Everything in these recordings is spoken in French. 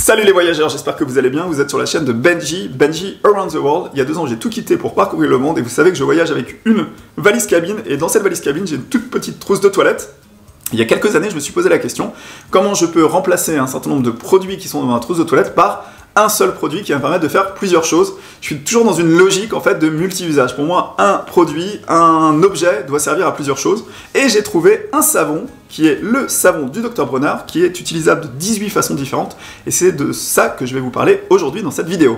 Salut les voyageurs, j'espère que vous allez bien, vous êtes sur la chaîne de Benji Around the World. Il y a 2 ans, j'ai tout quitté pour parcourir le monde et vous savez que je voyage avec une valise cabine et dans cette valise cabine, j'ai une toute petite trousse de toilette. Il y a quelques années, je me suis posé la question, comment je peux remplacer un certain nombre de produits qui sont dans ma trousse de toilette par un seul produit qui va me permettre de faire plusieurs choses. Je suis toujours dans une logique en fait de multi-usage. Pour moi, un produit, un objet doit servir à plusieurs choses. Et j'ai trouvé un savon qui est le savon du Dr Bronner, qui est utilisable de 18 façons différentes. Et c'est de ça que je vais vous parler aujourd'hui dans cette vidéo.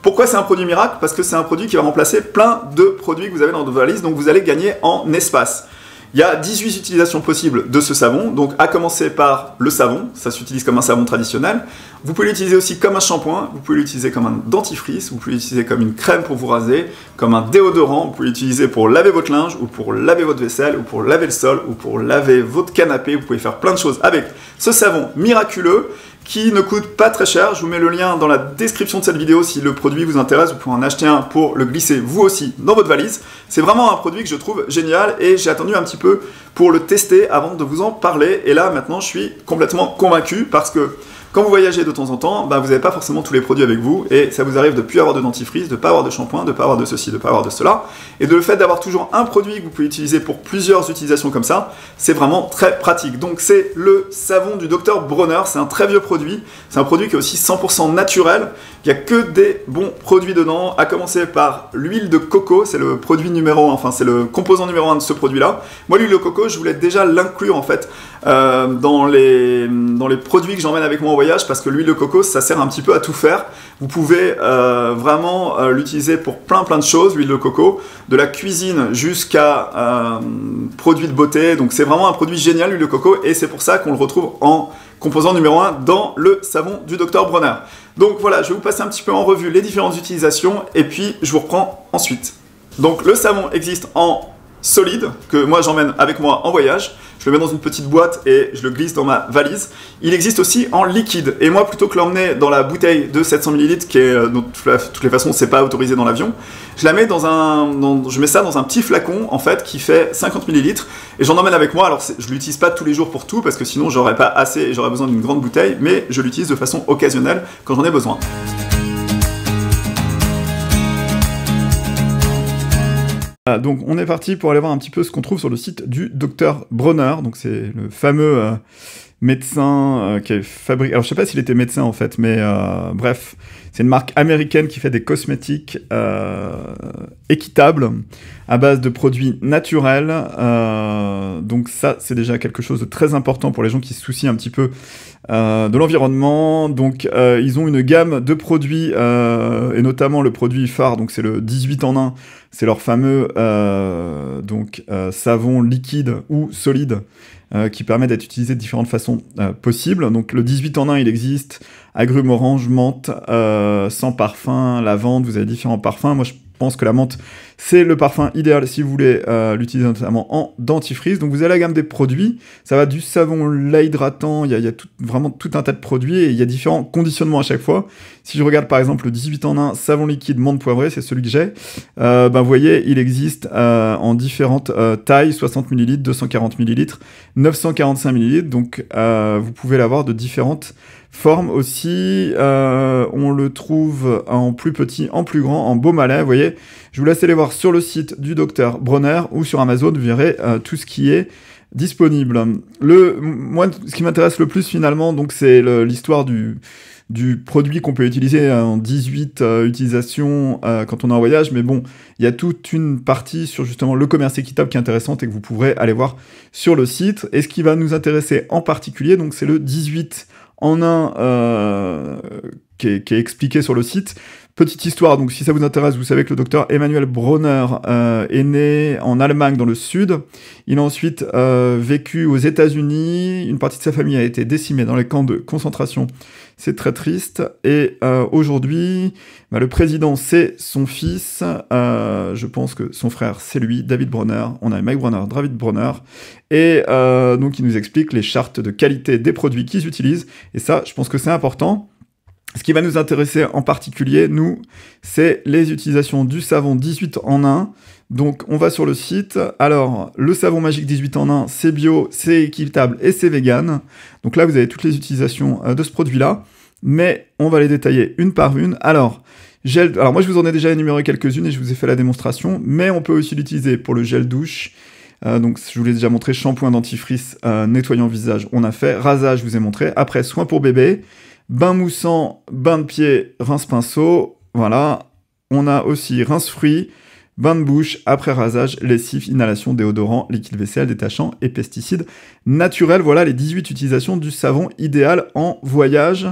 Pourquoi c'est un produit miracle? Parce que c'est un produit qui va remplacer plein de produits que vous avez dans votre valise, donc vous allez gagner en espace. Il y a 18 utilisations possibles de ce savon, donc à commencer par le savon, ça s'utilise comme un savon traditionnel. Vous pouvez l'utiliser aussi comme un shampoing, vous pouvez l'utiliser comme un dentifrice, vous pouvez l'utiliser comme une crème pour vous raser, comme un déodorant, vous pouvez l'utiliser pour laver votre linge, ou pour laver votre vaisselle, ou pour laver le sol, ou pour laver votre canapé. Vous pouvez faire plein de choses avec ce savon miraculeux qui ne coûte pas très cher. Je vous mets le lien dans la description de cette vidéo si le produit vous intéresse. Vous pouvez en acheter un pour le glisser vous aussi dans votre valise. C'est vraiment un produit que je trouve génial et j'ai attendu un petit peu pour le tester avant de vous en parler. Et là, maintenant, je suis complètement convaincu parce que quand vous voyagez de temps en temps, vous n'avez pas forcément tous les produits avec vous et ça vous arrive de ne plus avoir de dentifrice, de ne pas avoir de shampoing, de ne pas avoir de ceci, de ne pas avoir de cela. Et de le fait d'avoir toujours un produit que vous pouvez utiliser pour plusieurs utilisations comme ça, c'est vraiment très pratique. Donc c'est le savon du Dr Bronner, c'est un très vieux produit, c'est un produit qui est aussi 100% naturel. Il n'y a que des bons produits dedans, à commencer par l'huile de coco, c'est le produit numéro 1, enfin c'est le composant numéro 1 de ce produit-là. Moi l'huile de coco, je voulais déjà l'inclure en fait dans les produits que j'emmène avec moi en voyage parce que l'huile de coco, ça sert un petit peu à tout faire. Vous pouvez vraiment l'utiliser pour plein de choses, l'huile de coco, de la cuisine jusqu'à produits de beauté. Donc c'est vraiment un produit génial, l'huile de coco, et c'est pour ça qu'on le retrouve en composant numéro 1 dans le savon du Dr Bronner. Donc voilà, je vais vous passer un petit peu en revue les différentes utilisations et puis je vous reprends ensuite. Donc le savon existe en solide, que moi j'emmène avec moi en voyage. Je le mets dans une petite boîte et je le glisse dans ma valise. Il existe aussi en liquide. Et moi, plutôt que l'emmener dans la bouteille de 700 ml, qui est, de toutes les façons, c'est pas autorisé dans l'avion, je la mets je mets ça dans un petit flacon, en fait, qui fait 50 ml. Et j'en emmène avec moi. Alors, je l'utilise pas tous les jours pour tout, parce que sinon, j'aurais pas assez et j'aurais besoin d'une grande bouteille. Mais je l'utilise de façon occasionnelle quand j'en ai besoin. Donc on est parti pour aller voir un petit peu ce qu'on trouve sur le site du Dr Bronner. Donc c'est le fameux médecin qui a fabriqué... Alors je sais pas s'il était médecin en fait, mais bref, c'est une marque américaine qui fait des cosmétiques équitables à base de produits naturels. Donc ça, c'est déjà quelque chose de très important pour les gens qui se soucient un petit peu de l'environnement. Donc ils ont une gamme de produits et notamment le produit phare, donc c'est le 18 en 1. C'est leur fameux savon liquide ou solide qui permet d'être utilisé de différentes façons possibles. Donc le 18 en 1, il existe agrumes, orange, menthe, sans parfum, lavande, vous avez différents parfums. Moi, je pense que la menthe, c'est le parfum idéal si vous voulez l'utiliser notamment en dentifrice. Donc vous avez la gamme des produits, ça va du savon lait hydratant, il y a vraiment tout un tas de produits et il y a différents conditionnements à chaque fois. Si je regarde par exemple le 18 en 1 savon liquide menthe poivrée, c'est celui que j'ai, vous voyez, il existe en différentes tailles, 60 ml, 240 ml, 945 ml, donc vous pouvez l'avoir de différentes forme aussi, on le trouve en plus petit, en plus grand, en beau malais, vous voyez. Je vous laisse aller voir sur le site du Dr Bronner ou sur Amazon, vous verrez tout ce qui est disponible. Moi, ce qui m'intéresse le plus finalement, donc c'est l'histoire du produit qu'on peut utiliser en 18 utilisations quand on est en voyage, mais bon, il y a toute une partie sur justement le commerce équitable qui est intéressante et que vous pourrez aller voir sur le site. Et ce qui va nous intéresser en particulier, donc c'est le 18 en un qui est expliqué sur le site. Petite histoire, donc si ça vous intéresse, vous savez que le docteur Emmanuel Bronner est né en Allemagne dans le sud. Il a ensuite vécu aux États-Unis. Une partie de sa famille a été décimée dans les camps de concentration. C'est très triste. Et aujourd'hui, le président, c'est son fils. Je pense que son frère, c'est lui, David Bronner. On a Mike Bronner, David Bronner. Et donc, il nous explique les chartes de qualité des produits qu'ils utilisent. Et ça, je pense que c'est important. Ce qui va nous intéresser en particulier, nous, c'est les utilisations du savon 18 en 1. Donc, on va sur le site. Alors, le savon magique 18 en 1, c'est bio, c'est équitable et c'est vegan. Donc là, vous avez toutes les utilisations de ce produit-là. mais on va les détailler une par une. Alors moi je vous en ai déjà énuméré quelques-unes et je vous ai fait la démonstration, mais on peut aussi l'utiliser pour le gel douche. Donc je vous l'ai déjà montré, shampoing dentifrice, nettoyant visage, on a fait. Rasage, je vous ai montré. Après, soin pour bébé, bain moussant, bain de pied, rince pinceau. Voilà. On a aussi rince fruits, bain de bouche, après rasage, lessive, inhalation, déodorant, liquide vaisselle, détachant et pesticides naturels. Voilà les 18 utilisations du savon idéal en voyage.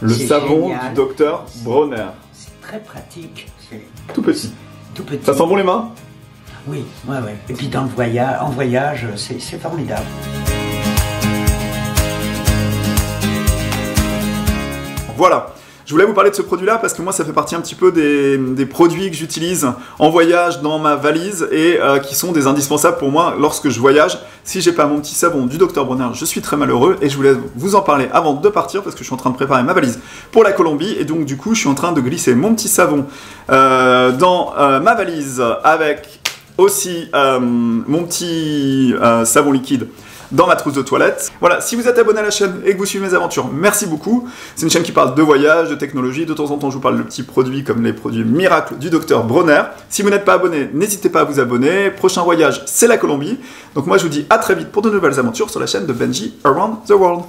Le savon du docteur Bronner. C'est très pratique. C'est tout petit. Tout petit. Ça sent bon les mains? Oui, ouais. Et puis dans le en voyage, c'est formidable. Voilà. Je voulais vous parler de ce produit-là parce que moi, ça fait partie un petit peu des produits que j'utilise en voyage dans ma valise et qui sont des indispensables pour moi lorsque je voyage. Si j'ai pas mon petit savon du Dr Bronner, je suis très malheureux et je voulais vous en parler avant de partir parce que je suis en train de préparer ma valise pour la Colombie et donc du coup, je suis en train de glisser mon petit savon dans ma valise avec aussi mon petit savon liquide dans ma trousse de toilette. Voilà, si vous êtes abonné à la chaîne et que vous suivez mes aventures, merci beaucoup. C'est une chaîne qui parle de voyage, de technologie. De temps en temps, je vous parle de petits produits comme les produits miracles du Dr Bronner. Si vous n'êtes pas abonné, n'hésitez pas à vous abonner. Prochain voyage, c'est la Colombie. Donc moi, je vous dis à très vite pour de nouvelles aventures sur la chaîne de Benji Around the World.